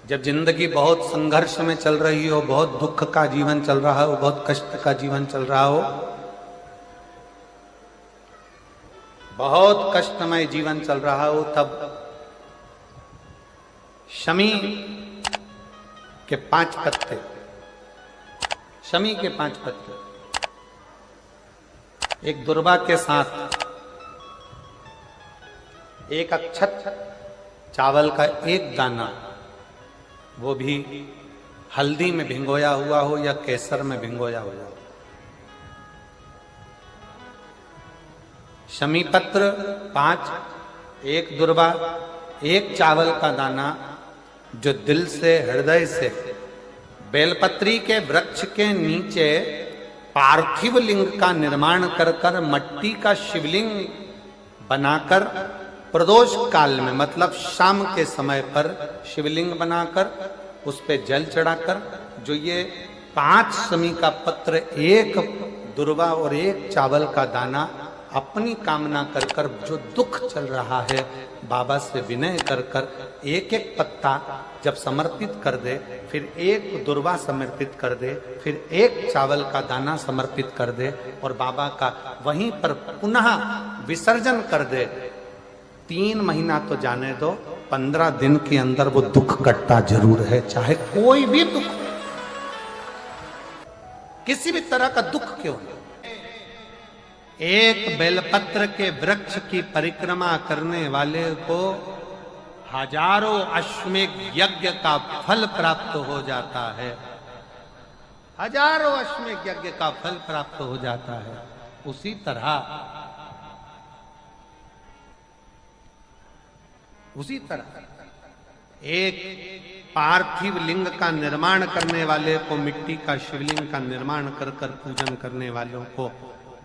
जब जिंदगी बहुत संघर्ष में चल रही हो, बहुत दुख का जीवन चल रहा हो, बहुत कष्ट का जीवन चल रहा हो, बहुत कष्टमय जीवन चल रहा हो, तब शमी के 5 पत्ते, शमी के 5 पत्ते एक दुर्वा के साथ एक अक्षत चावल का एक दाना, वो भी हल्दी में भिंगोया हुआ हो या केसर में भिंगोया हुआ हो, शमी पत्र 5, एक दुर्वा, एक चावल का दाना, जो दिल से हृदय से बेलपत्री के वृक्ष के नीचे पार्थिव लिंग का निर्माण कर कर मट्टी का शिवलिंग बनाकर प्रदोष काल में, मतलब शाम के समय पर शिवलिंग बनाकर उस पे जल चढ़ाकर, जो ये 5 शमी का पत्र, एक दुर्वा और एक चावल का दाना, अपनी कामना कर कर, जो दुख चल रहा है बाबा से विनय कर कर एक एक पत्ता जब समर्पित कर दे, फिर एक दुर्वा समर्पित कर दे, फिर एक चावल का दाना समर्पित कर दे और बाबा का वहीं पर पुनः विसर्जन कर दे, 3 महीना तो जाने दो, 15 दिन के अंदर वो दुख कटता जरूर है, चाहे कोई भी दुख, किसी भी तरह का दुख क्यों हो। एक बेलपत्र के वृक्ष की परिक्रमा करने वाले को हजारों अश्वमेध यज्ञ का फल प्राप्त हो जाता है, हजारों अश्वमेध यज्ञ का फल प्राप्त हो जाता है। उसी तरह एक पार्थिव लिंग का निर्माण करने वाले को, मिट्टी का शिवलिंग का निर्माण कर कर पूजन करने वालों को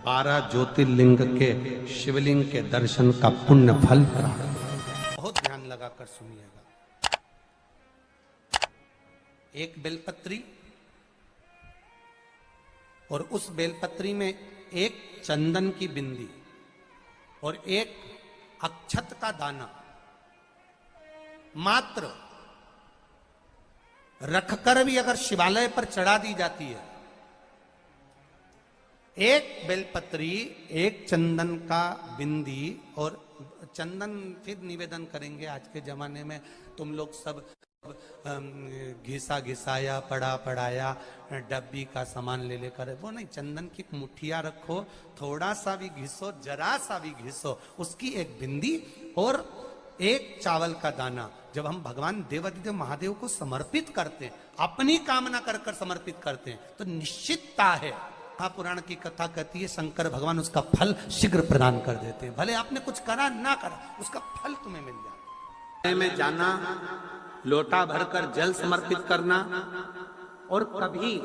12 ज्योतिर्लिंग के शिवलिंग के दर्शन का पुण्य फल प्राप्त। बहुत ध्यान लगाकर सुनिएगा। एक बेलपत्री और उस बेलपत्री में एक चंदन की बिंदी और एक अक्षत का दाना मात्र रखकर भी अगर शिवालय पर चढ़ा दी जाती है, एक बेलपत्री, एक चंदन का बिंदी, और चंदन फिर निवेदन करेंगे। आज के जमाने में तुम लोग सब घिसा घिसाया, पड़ा पड़ाया, डब्बी का सामान ले लेकर, वो नहीं, चंदन की मुठिया रखो, थोड़ा सा भी घिसो, जरा सा भी घिसो, उसकी एक बिंदी और एक चावल का दाना, जब हम भगवान देवाधिदेव महादेव को समर्पित करते हैं, अपनी कामना कर कर समर्पित करते हैं, तो निश्चितता है, पुराण की कथा कहती है, शंकर भगवान उसका फल शीघ्र प्रदान कर देते हैं। भले आपने कुछ करा ना करा, उसका फल तुम्हें मिल जाता। में जाना, लोटा भरकर जल समर्पित करना, और कभी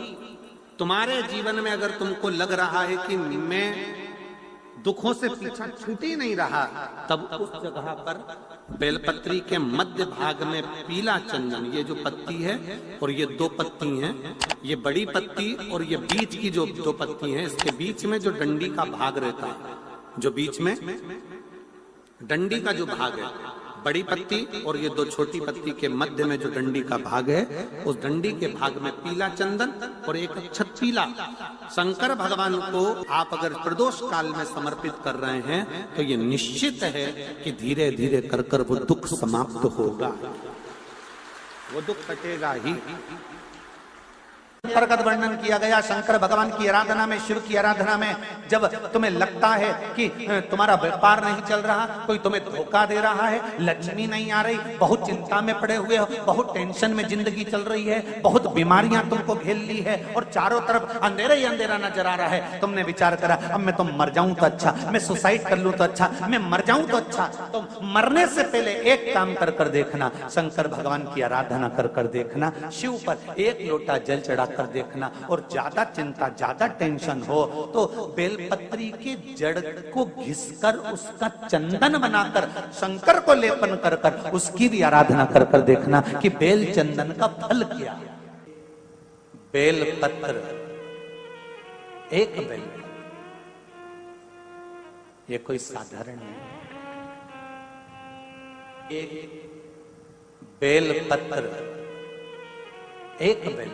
तुम्हारे जीवन में अगर तुमको लग रहा है कि मैं दुखों से पीछा छूट ही नहीं रहा, तब उस जगह पर बेलपत्री के मध्य भाग में पीला चंदन, ये जो पत्ती है और ये 2 पत्ती हैं, ये बड़ी पत्ती और ये बीच की जो 2 पत्ती हैं, इसके बीच में जो डंडी का भाग रहता है, जो बीच में डंडी का जो भाग है, बड़ी पत्ती और ये 2 छोटी पत्ती के मध्य में जो डंडी का भाग है, उस डंडी के भाग में पीला चंदन और एक अक्षत पीला, शंकर भगवान को आप अगर प्रदोष काल में समर्पित कर रहे हैं, तो ये निश्चित है कि धीरे धीरे कर कर वो दुख समाप्त होगा, वो दुख कटेगा ही। प्रकट वर्णन किया गया शंकर भगवान की आराधना में, शिव की आराधना में, जब तुम्हें लगता है कि तुम्हारा व्यापार नहीं चल रहा, कोई तुम्हें धोखा दे रहा है, लक्ष्मी नहीं आ रही, बहुत चिंता में पड़े हुए हो, बहुत टेंशन में जिंदगी चल रही है, बहुत बीमारियां तुमको घेर ली है और चारों तरफ अंधेरा ही अंधेरा नजर आ रहा है, तुमने विचार करा अब मैं तो मर जाऊं तो अच्छा, मैं सुसाइड कर लूं तो अच्छा, मैं मर जाऊं तो अच्छा, तो मरने से पहले एक काम कर कर देखना, शंकर भगवान की आराधना कर कर देखना, शिव पर एक लोटा जल चढ़ा कर देखना, और ज्यादा चिंता, ज्यादा टेंशन हो तो बेलपत्री के जड़ को घिसकर उसका चंदन बनाकर शंकर को लेपन कर कर उसकी भी आराधना कर कर देखना कि बेल चंदन का फल क्या है। बेलपत्र, एक बेल, ये कोई साधारण नहीं, एक बेलपत्र एक बेल,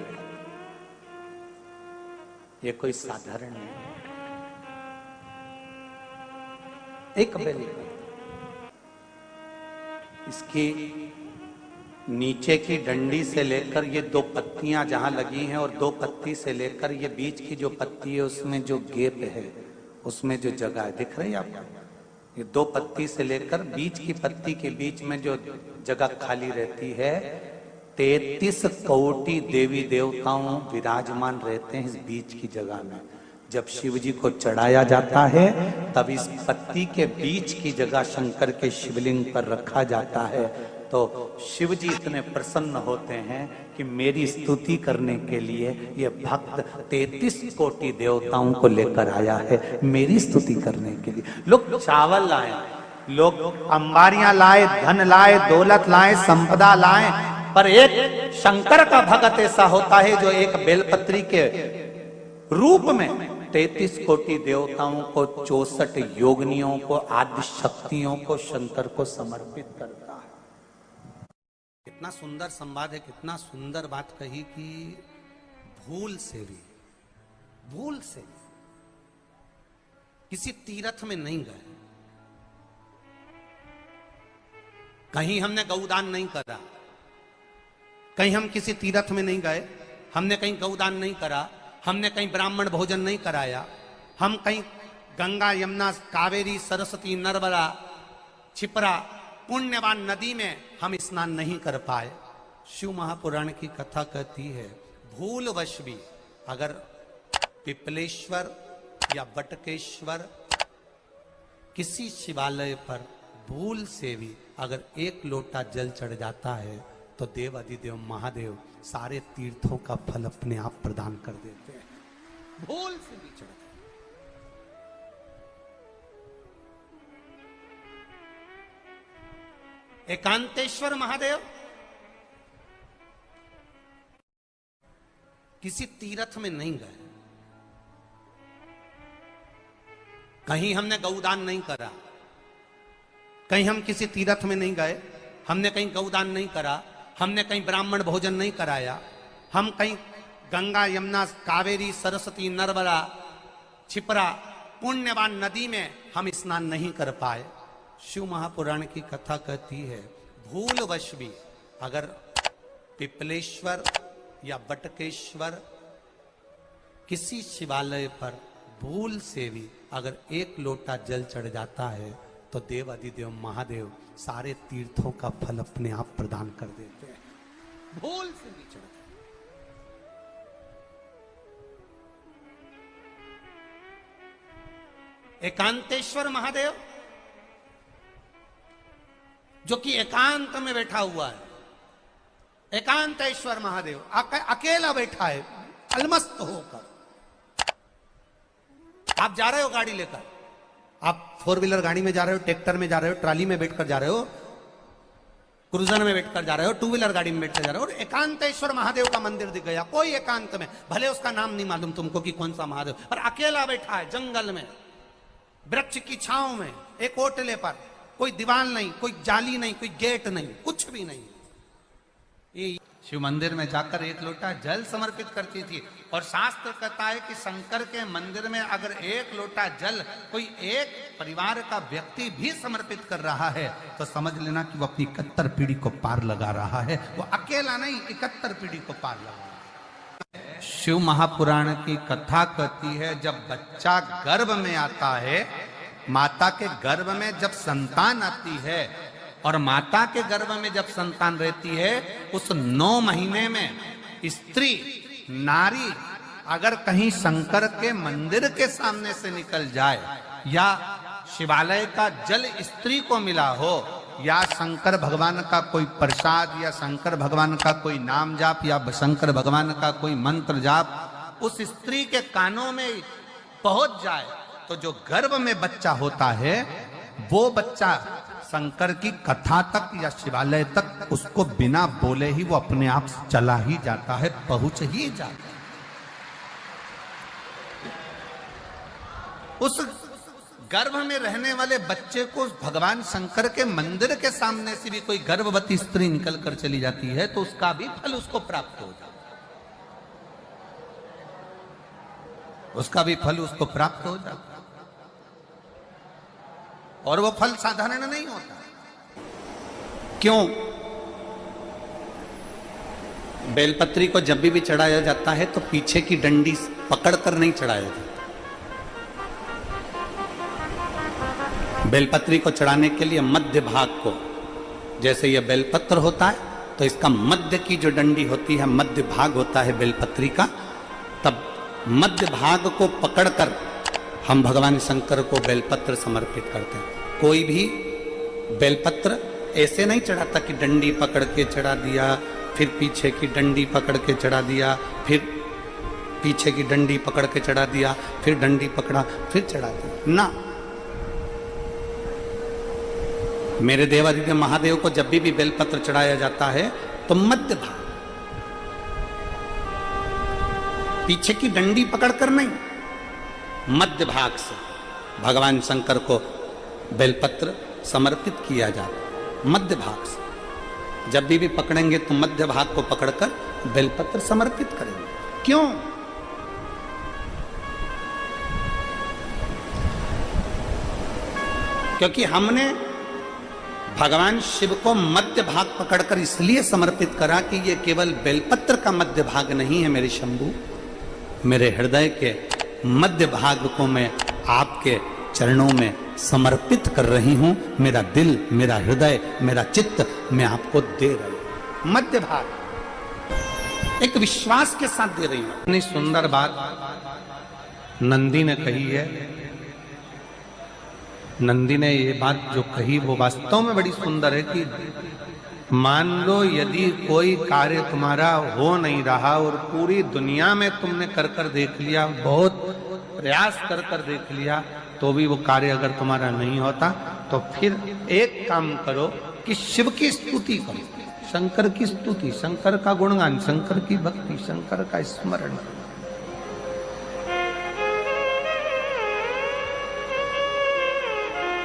ये कोई साधारण नहीं, एक बेल। इसकी नीचे की डंडी से लेकर ये दो पत्तियां जहां लगी हैं, और दो पत्ती से लेकर ये बीच की जो पत्ती है उसमें जो गैप है, उसमें जो जगह है, दिख रही है आपको? ये दो पत्ती से लेकर बीच की पत्ती के बीच में जो जगह खाली रहती है, 33 कोटि देवी देवताओं विराजमान रहते हैं इस बीच की जगह में। जब शिव जी को चढ़ाया जाता है तब इस पत्ती के बीच की जगह शंकर के शिवलिंग पर रखा जाता है। तो शिव जी इतने प्रसन्न होते हैं कि मेरी स्तुति करने के लिए ये भक्त 33 कोटि देवताओं को लेकर आया है, मेरी स्तुति करने के लिए। लोग चावल लाए, लोग अंबारियां लाए, धन लाए, दौलत लाए, संपदा लाए, पर एक शंकर का भक्त ऐसा होता है जो एक बेलपत्री के रूप में 33 कोटि देवताओं को, 64 योगिनियों को, आदि शक्तियों को शंकर को समर्पित करता है। कितना सुंदर संवाद है, कितना सुंदर बात कही कि भूल से भी किसी तीर्थ में नहीं गए, कहीं हमने गौदान नहीं करा, कहीं हम किसी तीर्थ में नहीं गए, हमने कहीं गौदान नहीं करा, हमने कहीं ब्राह्मण भोजन नहीं कराया, हम कहीं गंगा यमुना कावेरी सरस्वती नर्मदा छिपरा पुण्यवान नदी में हम स्नान नहीं कर पाए। शिव महापुराण की कथा कहती है भूलवश भी अगर पिपलेश्वर या बटकेश्वर किसी शिवालय पर भूल से भी अगर एक लोटा जल चढ़ जाता है तो देव अधिदेव महादेव सारे तीर्थों का फल अपने आप प्रदान कर देते हैं। भूल से भी चढ़, एकांतेश्वर महादेव किसी तीर्थ में नहीं गए, कहीं हमने गौदान नहीं करा, कहीं हम किसी तीर्थ में नहीं गए, हमने कहीं गौदान नहीं करा, हमने कहीं ब्राह्मण भोजन नहीं कराया, हम कहीं गंगा यमुना कावेरी सरस्वती नर्मदा छिपरा पुण्यवान नदी में हम स्नान नहीं कर पाए। शिव महापुराण की कथा कहती है भूलवश भी अगर पिपलेश्वर या बटकेश्वर किसी शिवालय पर भूल से भी अगर एक लोटा जल चढ़ जाता है तो देव अधिदेव महादेव सारे तीर्थों का फल अपने आप प्रदान कर देते हैं। भूल से भी चढ़, एकांतेश्वर महादेव जो कि एकांत में बैठा हुआ है, एकांतेश्वर महादेव अकेला बैठा है अलमस्त होकर। आप जा रहे हो गाड़ी लेकर, आप 4 व्हीलर गाड़ी में जा रहे हो, ट्रैक्टर में जा रहे हो, ट्राली में बैठकर जा रहे हो, क्रूजर में बैठकर जा रहे हो, 2 व्हीलर गाड़ी में बैठकर जा रहे हो, और एकांतेश्वर महादेव का मंदिर दिख गया, कोई एकांत में, भले उसका नाम नहीं मालूम तुमको कि कौन सा महादेव, पर अकेला बैठा है जंगल में, वृक्ष की छांव में, एक ओटले पर, कोई दीवार नहीं, कोई जाली नहीं, कोई गेट नहीं, कुछ भी नहीं। ये शिव मंदिर में जाकर एक लोटा जल समर्पित करती थी। और शास्त्र कहता है कि शंकर के मंदिर में अगर एक लोटा जल कोई एक परिवार का व्यक्ति भी समर्पित कर रहा है तो समझ लेना कि वो अपनी 71 पीढ़ी को पार लगा रहा है। वो अकेला नहीं, 71 पीढ़ी को पार लगा रहा है। शिव महापुराण की कथा कहती है जब बच्चा गर्भ में आता है, माता के गर्भ में जब संतान आती है और माता के गर्भ में जब संतान रहती है, उस 9 महीने में स्त्री नारी अगर कहीं शंकर के मंदिर के सामने से निकल जाए या शिवालय का जल स्त्री को मिला हो या शंकर भगवान का कोई प्रसाद या शंकर भगवान का कोई नाम जाप या शंकर भगवान का कोई मंत्र जाप उस स्त्री के कानों में पहुंच जाए तो जो गर्भ में बच्चा होता है वो बच्चा शंकर की कथा तक या शिवालय तक उसको बिना बोले ही वो अपने आप चला ही जाता है, पहुंच ही जाता है। उस गर्भ में रहने वाले बच्चे को भगवान शंकर के मंदिर के सामने से भी कोई गर्भवती स्त्री निकल कर चली जाती है तो उसका भी फल उसको प्राप्त हो जाता है। उसका भी फल उसको प्राप्त हो जाता है। और वो फल साधारण नहीं होता। क्यों? बेलपत्री को जब भी चढ़ाया जाता है तो पीछे की डंडी पकड़कर नहीं चढ़ाया जाता। बेलपत्री को चढ़ाने के लिए मध्य भाग को, जैसे यह बेलपत्र होता है तो इसका मध्य की जो डंडी होती है, मध्य भाग होता है बेलपत्री का, तब मध्य भाग को पकड़कर हम भगवान शंकर को बेलपत्र समर्पित करते हैं। कोई भी बेलपत्र ऐसे नहीं चढ़ाता कि डंडी पकड़ के चढ़ा दिया, फिर पीछे की डंडी पकड़ के चढ़ा दिया, फिर पीछे की डंडी पकड़ के चढ़ा दिया, फिर डंडी पकड़ा, फिर चढ़ा दिया ना। मेरे देवादिदेव महादेव को जब भी बेलपत्र चढ़ाया जाता है तो मध्य भाग, पीछे की डंडी पकड़कर नहीं, मध्य भाग से भगवान शंकर को बेलपत्र समर्पित किया जाता। मध्य भाग से जब भी पकड़ेंगे तो मध्य भाग को पकड़कर बेलपत्र समर्पित करेंगे। क्यों? क्योंकि हमने भगवान शिव को मध्य भाग पकड़कर इसलिए समर्पित करा कि ये केवल बेलपत्र का मध्य भाग नहीं है मेरे शंभू, मेरे हृदय के मध्य भाग को मैं आपके चरणों में समर्पित कर रही हूं। मेरा दिल, मेरा हृदय, मेरा चित्त मैं आपको दे रही हूं। मध्य भाग एक विश्वास के साथ दे रही हूं। इतनी सुंदर बात नंदी ने कही है। नंदी ने ये बात जो कही वो वास्तव में बड़ी सुंदर है कि मान लो यदि कोई कार्य तुम्हारा हो नहीं रहा और पूरी दुनिया में तुमने कर कर देख लिया, बहुत प्रयास कर कर देख लिया, तो भी वो कार्य अगर तुम्हारा नहीं होता, तो फिर एक काम करो कि शिव की स्तुति करो, शंकर की स्तुति, शंकर का गुणगान, शंकर की भक्ति, शंकर का स्मरण।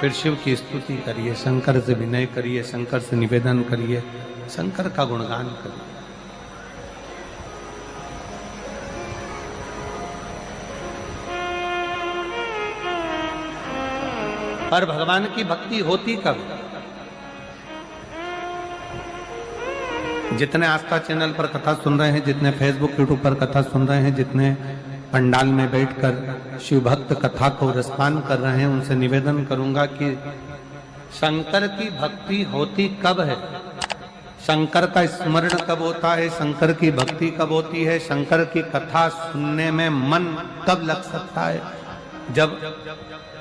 फिर शिव की स्तुति करिए, शंकर से विनय करिए, शंकर से निवेदन करिए, शंकर का गुणगान करिए। पर भगवान की भक्ति होती कब? जितने आस्था चैनल पर कथा सुन रहे हैं, जितने फेसबुक यूट्यूब पर कथा सुन रहे हैं, जितने पंडाल में बैठकर शिव भक्त कथा को रसपान कर रहे हैं, उनसे निवेदन करूंगा कि शंकर की भक्ति होती कब है? शंकर का स्मरण कब होता है? शंकर की भक्ति कब होती है? शंकर की कथा सुनने में मन कब लग सकता है? जब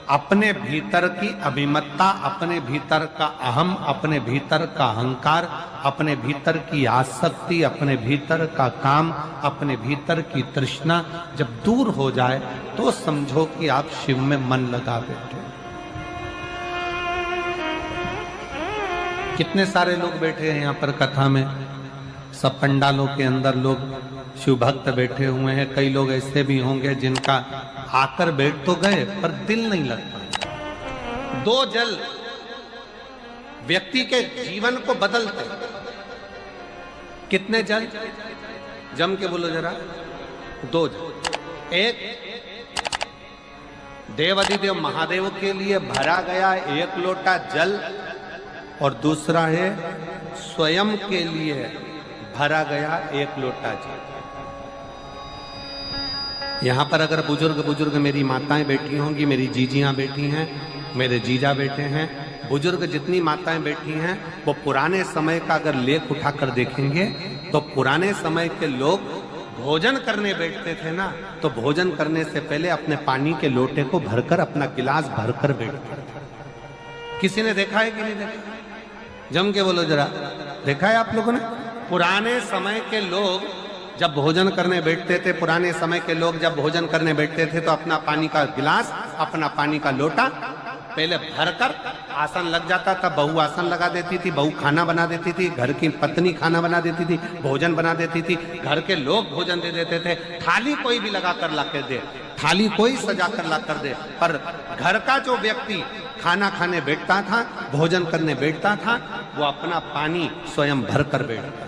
अपने भीतर की अभिमत्ता, अपने भीतर का अहम, अपने भीतर का अहंकार, अपने भीतर की आसक्ति, अपने भीतर का काम, अपने भीतर की तृष्णा जब दूर हो जाए तो समझो कि आप शिव में मन लगा बैठे। कितने सारे लोग बैठे हैं यहाँ पर कथा में, सब पंडालों के अंदर लोग शिव भक्त बैठे हुए हैं। कई लोग ऐसे भी होंगे जिनका आकर बैठ तो गए पर दिल नहीं लगता। दो जल व्यक्ति के जीवन को बदलते। कितने जल? जम के बोलो जरा। दो जल। एक देवादिदेव महादेव के लिए भरा गया एक लोटा जल और दूसरा है स्वयं के लिए भरा गया एक लोटा जल। यहाँ पर अगर बुजुर्ग मेरी माताएं बैठी होंगी, मेरी जीजियां बैठी हैं, मेरे जीजा बैठे हैं, बुजुर्ग जितनी माताएं बैठी हैं वो पुराने समय का अगर लेख उठाकर देखेंगे तो पुराने समय के लोग भोजन करने बैठते थे ना, तो भोजन करने से पहले अपने पानी के लोटे को भरकर, अपना गिलास भरकर बैठते थे। किसी ने देखा है कि नहीं देखा? जम के बोलो जरा, देखा है आप लोगों ने? पुराने समय के लोग जब भोजन करने बैठते थे, पुराने समय के लोग जब भोजन करने बैठते थे तो अपना पानी का गिलास, अपना पानी का लोटा पहले भरकर आसन लग जाता था। बहू आसन लगा देती थी, बहू खाना बना देती थी, घर की पत्नी खाना बना देती थी, भोजन बना देती थी, घर के लोग भोजन दे देते थे। थाली कोई भी लगा कर ला कर दे, थाली कोई सजा कर ला कर दे, पर घर का जो व्यक्ति खाना खाने बैठता था, भोजन करने बैठता था, वो अपना पानी स्वयं भर कर बैठता।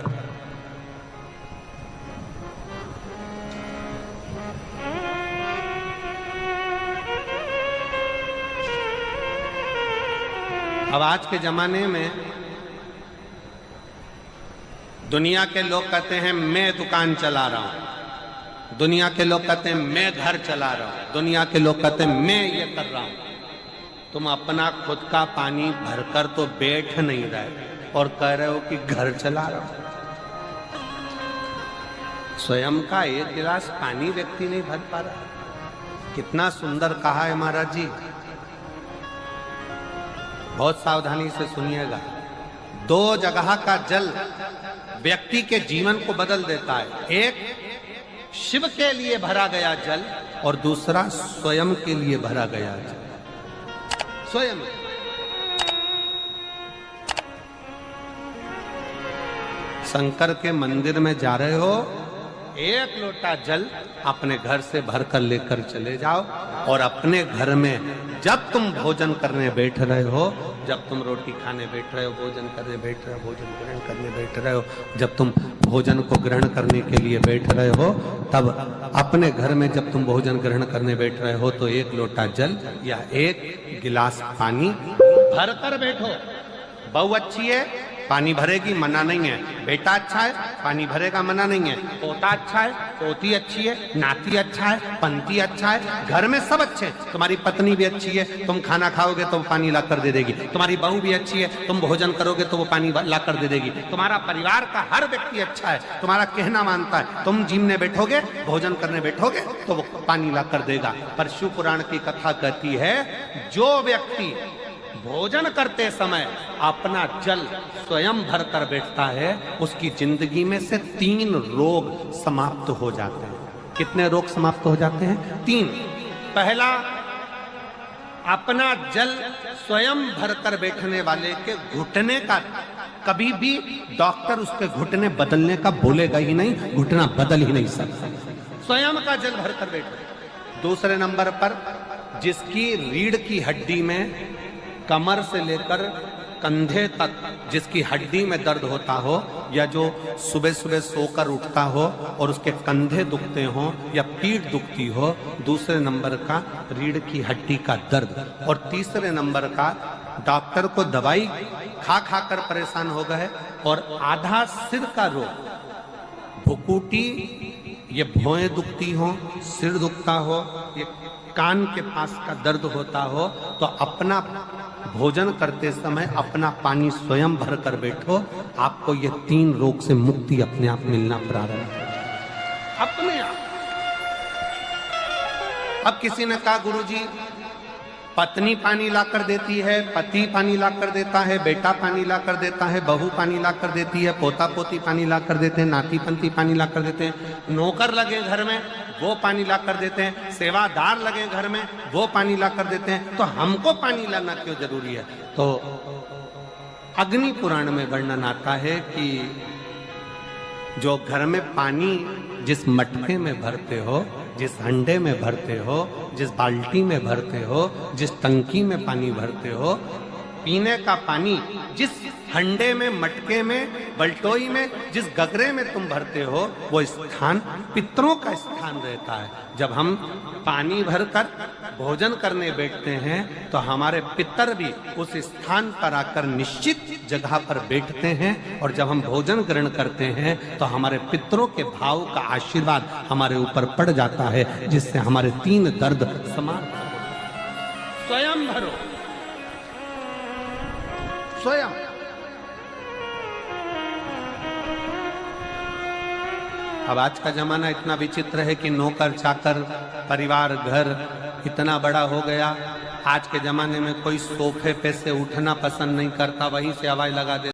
अब आज के जमाने में दुनिया के लोग कहते हैं मैं दुकान चला रहा हूं, दुनिया के लोग कहते हैं मैं घर चला रहा हूं, दुनिया के लोग कहते हैं मैं ये कर रहा हूं। तुम अपना खुद का पानी भरकर तो बैठ नहीं रहे और कह रहे हो कि घर चला रहा हूं। स्वयं का एक गिलास पानी व्यक्ति नहीं भर पा रहा। कितना सुंदर कहा है महाराज जी, बहुत सावधानी से सुनिएगा। दो जगह का जल व्यक्ति के जीवन को बदल देता है। एक शिव के लिए भरा गया जल और दूसरा स्वयं के लिए भरा गया जल। स्वयं शंकर के मंदिर में जा रहे हो, एक लोटा जल अपने घर से भरकर लेकर चले जाओ और अपने घर में जब तुम भोजन करने बैठ रहे हो, जब तुम रोटी खाने बैठ रहे हो, भोजन करने बैठ रहे हो, भोजन ग्रहण करने बैठ रहे हो, जब तुम भोजन को ग्रहण करने के लिए बैठ रहे हो, तब अपने घर में जब तुम भोजन ग्रहण करने बैठ रहे हो तो एक लोटा जल या एक गिलास पानी भरकर बैठो। बहू अच्छी है, पानी भरेगी, मना नहीं है। बेटा अच्छा है, पानी भरेगा, मना नहीं है। पोता अच्छा है, पोती अच्छी है, नाती अच्छा है, पंती अच्छा है, घर में सब अच्छे हैं। तुम्हारी पत्नी भी अच्छी है, तुम खाना खाओगे तो वो पानी ला कर दे देगी। तुम्हारी बहू भी अच्छी है, तुम भोजन करोगे तो वो पानी ला कर दे देगी। तुम्हारा परिवार का हर व्यक्ति अच्छा है, तुम्हारा कहना मानता है। तुम जिमने बैठोगे, भोजन करने बैठोगे तो वो पानी ला कर देगा। पर शिव पुराण की कथा कहती है, जो व्यक्ति भोजन करते समय अपना जल स्वयं भरकर बैठता है, उसकी जिंदगी में से 3 रोग समाप्त हो जाते हैं। कितने रोग समाप्त हो जाते हैं? 3। पहला, अपना जल स्वयं भरकर बैठने वाले के घुटने का कभी भी डॉक्टर उसके घुटने बदलने का बोलेगा ही नहीं, घुटना बदल ही नहीं सकता। स्वयं का जल भरकर बैठे। दूसरे नंबर पर, जिसकी रीढ़ की हड्डी में कमर से लेकर कंधे तक जिसकी हड्डी में दर्द होता हो, या जो सुबह सुबह सोकर उठता हो और उसके कंधे दुखते हो या पीठ दुखती हो। दूसरे नंबर का रीढ़ की हड्डी का दर्द। और तीसरे नंबर का, डॉक्टर को दवाई खा खा कर परेशान हो गए और आधा सिर का रोग, भुकुटी, ये भौएं दुखती हो, सिर दुखता हो, ये कान के पास का दर्द होता हो, तो अपना भोजन करते समय अपना पानी स्वयं भर कर बैठो। आपको ये 3 रोग से मुक्ति अपने आप मिलना प्रारंभ हो, अपने आप। अब किसी ने कहा, गुरुजी पत्नी पानी ला कर देती है, पति पानी ला कर देता है, बेटा पानी ला कर देता है, बहू पानी ला कर देती है, पोता पोती पानी ला कर देते हैं, नाती पंती पानी ला कर देते हैं, नौकर लगे घर में वो पानी ला कर देते हैं, सेवादार लगे घर में वो पानी ला कर देते हैं, तो हमको पानी लाना क्यों जरूरी है? तो अग्नि पुराण में वर्णन आता है कि जो घर में पानी जिस मटके में भरते हो, जिस हंडे में भरते हो, जिस बाल्टी में भरते हो, जिस टंकी में पानी भरते हो, पीने का पानी जिस हंडे में, मटके में, बल्टोई में, जिस गगरे में तुम भरते हो, वो स्थान पितरों का स्थान रहता है। जब हम पानी भरकर भोजन करने बैठते हैं तो हमारे पितर भी उस स्थान पर आकर निश्चित जगह पर बैठते हैं, और जब हम भोजन ग्रहण करते हैं तो हमारे पितरों के भाव का आशीर्वाद हमारे ऊपर पड़ जाता है, जिससे हमारे 3 दर्द समाप्त हो। स्वयं भरो, स्वयं। अब आज का जमाना इतना विचित्र है कि नौकर चाकर, परिवार, घर इतना बड़ा हो गया। आज के जमाने में कोई सोफे पे से उठना पसंद नहीं करता, वहीं से हवाई लगा दे।